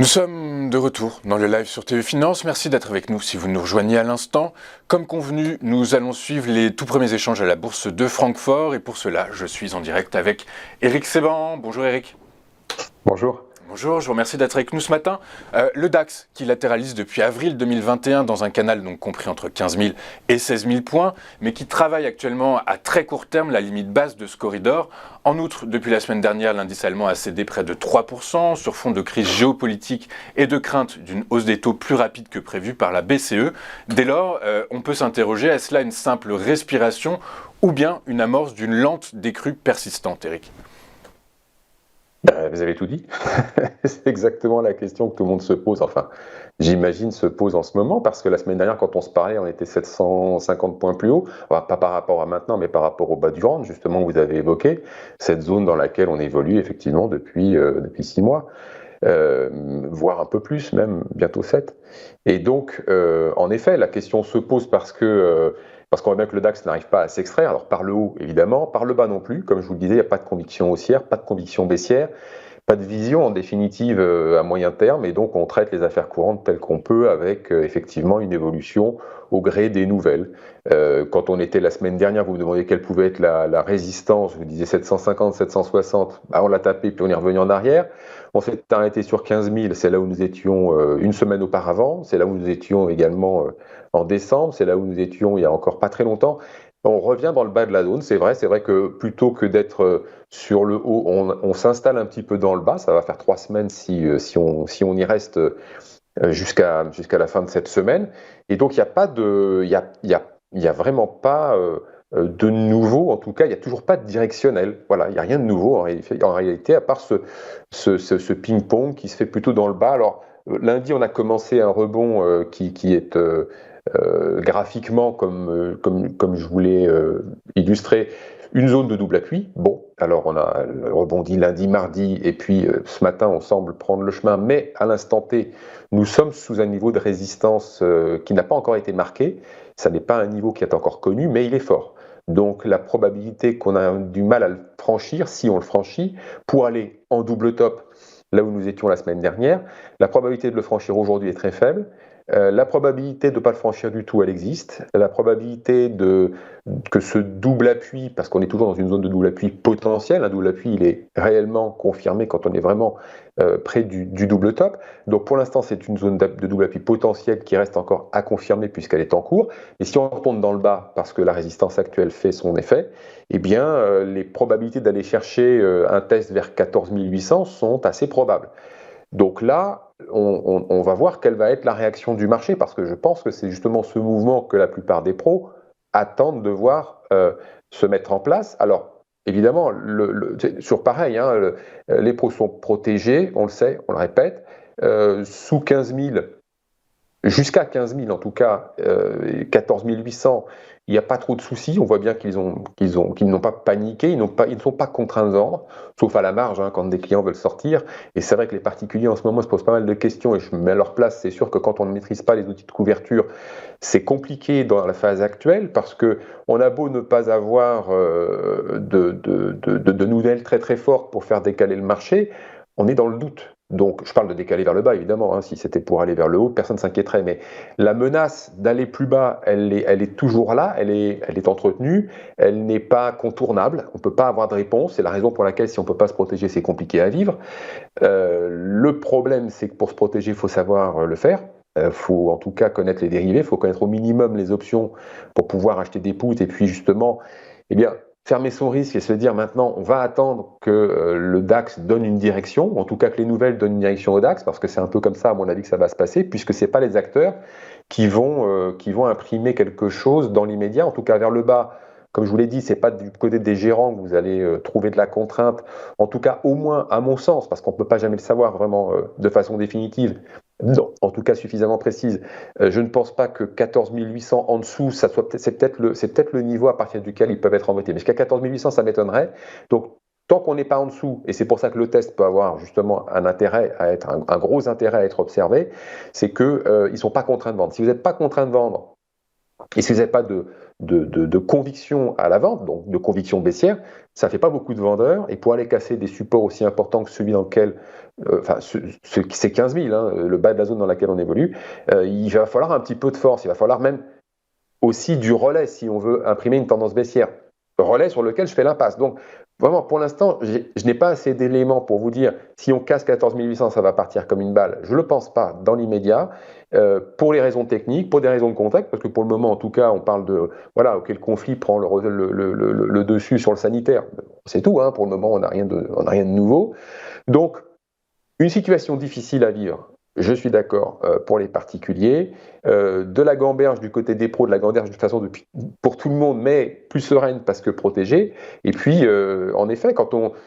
Nous sommes de retour dans le live sur TV Finance. Merci d'être avec nous si vous nous rejoignez à l'instant. Comme convenu, nous allons suivre les tout premiers échanges à la bourse de Francfort. Et pour cela, je suis en direct avec Éric Séban. Bonjour Éric. Bonjour. Bonjour, je vous remercie d'être avec nous ce matin. Le DAX qui latéralise depuis avril 2021 dans un canal donc compris entre 15 000 et 16 000 points, mais qui travaille actuellement à très court terme la limite basse de ce corridor. En outre, depuis la semaine dernière, l'indice allemand a cédé près de 3% sur fond de crise géopolitique et de crainte d'une hausse des taux plus rapide que prévu par la BCE. Dès lors, on peut s'interroger, est-ce là une simple respiration ou bien une amorce d'une lente décrue persistante, Éric ? Vous avez tout dit. C'est exactement la question que tout le monde se pose. Enfin, j'imagine se pose en ce moment parce que la semaine dernière, quand on se parlait, on était 750 points plus haut. Enfin, pas par rapport à maintenant, mais par rapport au bas du range, justement, que vous avez évoqué. Cette zone dans laquelle on évolue effectivement depuis 6 mois, voire un peu plus, même bientôt 7. Et donc, en effet, la question se pose parce qu'on voit bien que le DAX n'arrive pas à s'extraire, alors par le haut évidemment, par le bas non plus, comme je vous le disais, il n'y a pas de conviction haussière, pas de conviction baissière, pas de vision en définitive à moyen terme, et donc on traite les affaires courantes telles qu'on peut avec effectivement une évolution au gré des nouvelles. Quand on était la semaine dernière, vous me demandiez quelle pouvait être la résistance, je vous disais 750, 760, bah on l'a tapé puis on est revenu en arrière. On s'est arrêté sur 15 000, c'est là où nous étions une semaine auparavant, c'est là où nous étions également en décembre, c'est là où nous étions il y a encore pas très longtemps. On revient dans le bas de la zone, c'est vrai que plutôt que d'être sur le haut, on s'installe un petit peu dans le bas, ça va faire 3 semaines si on y reste jusqu'à la fin de cette semaine. Et donc il y a vraiment pas de nouveau, en tout cas il n'y a toujours pas de directionnel. Voilà, il n'y a rien de nouveau en réalité à part ce ping-pong qui se fait plutôt dans le bas. Alors lundi on a commencé un rebond qui est graphiquement, comme je voulais illustrer, une zone de double appui. Bon, alors on a rebondi lundi, mardi, et puis ce matin on semble prendre le chemin, mais à l'instant T, nous sommes sous un niveau de résistance qui n'a pas encore été marqué. Ça n'est pas un niveau qui est encore connu, mais il est fort. Donc la probabilité qu'on a du mal à le franchir, si on le franchit, pour aller en double top, là où nous étions la semaine dernière, la probabilité de le franchir aujourd'hui est très faible. La probabilité de ne pas le franchir du tout, elle existe. La probabilité que ce double appui, parce qu'on est toujours dans une zone de double appui potentiel, un double appui il est réellement confirmé quand on est vraiment près du double top. Donc pour l'instant c'est une zone de double appui potentiel qui reste encore à confirmer puisqu'elle est en cours. Et si on retombe dans le bas parce que la résistance actuelle fait son effet, eh bien les probabilités d'aller chercher un test vers 14 800 sont assez probables. Donc là, on va voir quelle va être la réaction du marché, parce que je pense que c'est justement ce mouvement que la plupart des pros attendent de voir se mettre en place. Alors, évidemment, sur pareil, les pros sont protégés, on le sait, on le répète, sous 15 000, jusqu'à 15 000 en tout cas, 14 800, il n'y a pas trop de soucis. On voit bien qu'ils n'ont pas paniqué, ils ne sont pas contraints de vendre, sauf à la marge quand des clients veulent sortir. Et c'est vrai que les particuliers en ce moment se posent pas mal de questions et je me mets à leur place. C'est sûr que quand on ne maîtrise pas les outils de couverture, c'est compliqué dans la phase actuelle parce que on a beau ne pas avoir de nouvelles très très fortes pour faire décaler le marché, on est dans le doute. Donc, je parle de décaler vers le bas, évidemment, si c'était pour aller vers le haut, personne ne s'inquiéterait, mais la menace d'aller plus bas, elle est toujours là, elle est entretenue, elle n'est pas contournable, on ne peut pas avoir de réponse, c'est la raison pour laquelle si on ne peut pas se protéger, c'est compliqué à vivre. Le problème, c'est que pour se protéger, il faut savoir le faire. Il faut en tout cas connaître les dérivés, il faut connaître au minimum les options pour pouvoir acheter des puts, et puis justement, eh bien, fermer son risque et se dire maintenant on va attendre que le DAX donne une direction, ou en tout cas que les nouvelles donnent une direction au DAX, parce que c'est un peu comme ça à mon avis que ça va se passer, puisque ce n'est pas les acteurs qui vont imprimer quelque chose dans l'immédiat, en tout cas vers le bas. Comme je vous l'ai dit, ce n'est pas du côté des gérants que vous allez trouver de la contrainte, en tout cas au moins à mon sens, parce qu'on ne peut pas jamais le savoir vraiment de façon définitive, non, en tout cas suffisamment précise. Je ne pense pas que 14 800 en dessous, c'est peut-être le niveau à partir duquel ils peuvent être embêtés. Mais jusqu'à 14 800, ça m'étonnerait. Donc, tant qu'on n'est pas en dessous, et c'est pour ça que le test peut avoir justement un gros intérêt à être observé, c'est qu'ils ne sont pas contraints de vendre. Si vous n'êtes pas contraint de vendre, Et si vous n'avez pas de conviction à la vente, donc de conviction baissière, ça ne fait pas beaucoup de vendeurs. Et pour aller casser des supports aussi importants que celui dans lequel, c'est 15 000, hein, le bas de la zone dans laquelle on évolue, il va falloir un petit peu de force. Il va falloir même aussi du relais si on veut imprimer une tendance baissière. Relais sur lequel je fais l'impasse. Donc, vraiment, pour l'instant, je n'ai pas assez d'éléments pour vous dire si on casse 14 800, ça va partir comme une balle. Je ne le pense pas dans l'immédiat, pour les raisons techniques, pour des raisons de contexte, parce que pour le moment, en tout cas, on parle de, voilà, ok, le conflit prend le dessus sur le sanitaire. C'est tout, hein, pour le moment, on n'a rien de nouveau. Donc, une situation difficile à vivre. Je suis d'accord pour les particuliers. De la gamberge du côté des pros, de la gamberge de toute façon pour tout le monde, mais plus sereine parce que protégée. Et puis, en effet,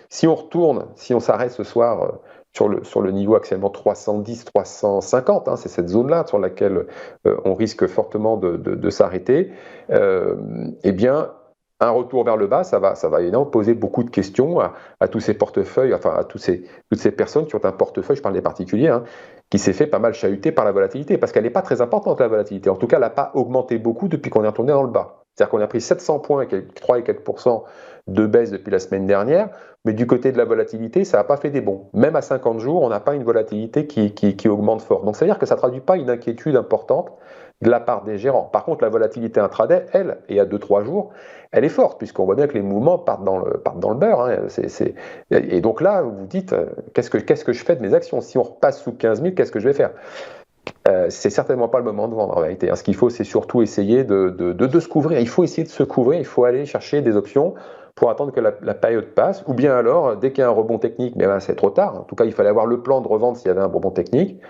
si on s'arrête ce soir sur le niveau actuellement 310, 350, hein, c'est cette zone-là sur laquelle on risque fortement de s'arrêter, eh bien, un retour vers le bas, ça va évidemment poser beaucoup de questions à tous ces portefeuilles, enfin à toutes ces personnes qui ont un portefeuille, je parle des particuliers, hein, qui s'est fait pas mal chahuter par la volatilité, parce qu'elle n'est pas très importante la volatilité. En tout cas, elle n'a pas augmenté beaucoup depuis qu'on est retourné dans le bas. C'est-à-dire qu'on a pris 700 points, 3 et quelques pourcents de baisse depuis la semaine dernière, mais du côté de la volatilité, ça n'a pas fait des bons. Même à 50 jours, on n'a pas une volatilité qui augmente fort. Donc, c'est-à-dire que ça ne traduit pas une inquiétude importante de la part des gérants. Par contre, la volatilité intraday, elle, et à 2-3 jours, elle est forte, puisqu'on voit bien que les mouvements partent dans le beurre. Hein. Et donc là, vous vous dites, qu'est-ce que je fais de mes actions? Si on repasse sous 15 000, qu'est-ce que je vais faire? C'est certainement pas le moment de vendre en réalité. Hein. Ce qu'il faut, c'est surtout essayer de se couvrir. Il faut essayer de se couvrir, il faut aller chercher des options pour attendre que la période passe, ou bien alors, dès qu'il y a un rebond technique, mais ben, c'est trop tard. En tout cas, il fallait avoir le plan de revente s'il y avait un rebond technique.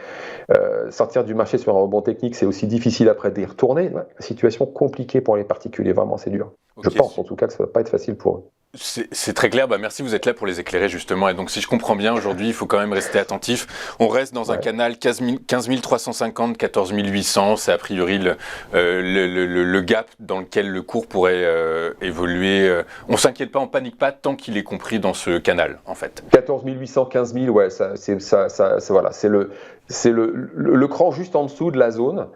Sortir du marché sur un rebond technique, c'est aussi difficile après d'y retourner. Ouais, situation compliquée pour les particuliers, vraiment, c'est dur. Okay. Je pense en tout cas que ça ne va pas être facile pour eux. C'est très clair, merci, vous êtes là pour les éclairer justement. Et donc si je comprends bien, aujourd'hui, il faut quand même rester attentif. On reste dans un canal 15 350, 14 800, c'est a priori le gap dans lequel le cours pourrait évoluer. On ne s'inquiète pas, on ne panique pas tant qu'il est compris dans ce canal, en fait. 14 800, 15 000, ouais, voilà, c'est le cran juste en dessous de la zone.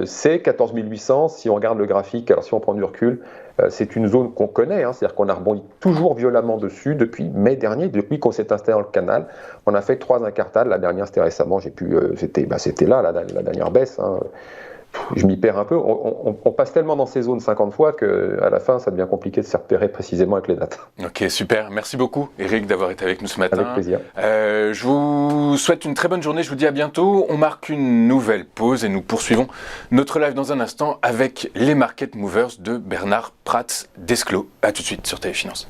C'est 14 800, si on regarde le graphique, alors si on prend du recul, c'est une zone qu'on connaît, hein, c'est-à-dire qu'on a rebondi toujours violemment dessus depuis mai dernier, depuis qu'on s'est installé dans le canal. On a fait 3 incartades, la dernière c'était récemment, c'était là la dernière baisse. Hein. Je m'y perds un peu. On passe tellement dans ces zones 50 fois qu'à la fin, ça devient compliqué de se repérer précisément avec les dates. Ok, super. Merci beaucoup, Eric, d'avoir été avec nous ce matin. Avec plaisir. Je vous souhaite une très bonne journée. Je vous dis à bientôt. On marque une nouvelle pause et nous poursuivons notre live dans un instant avec les Market Movers de Bernard Prats d'Esclos. A tout de suite sur Téléfinance.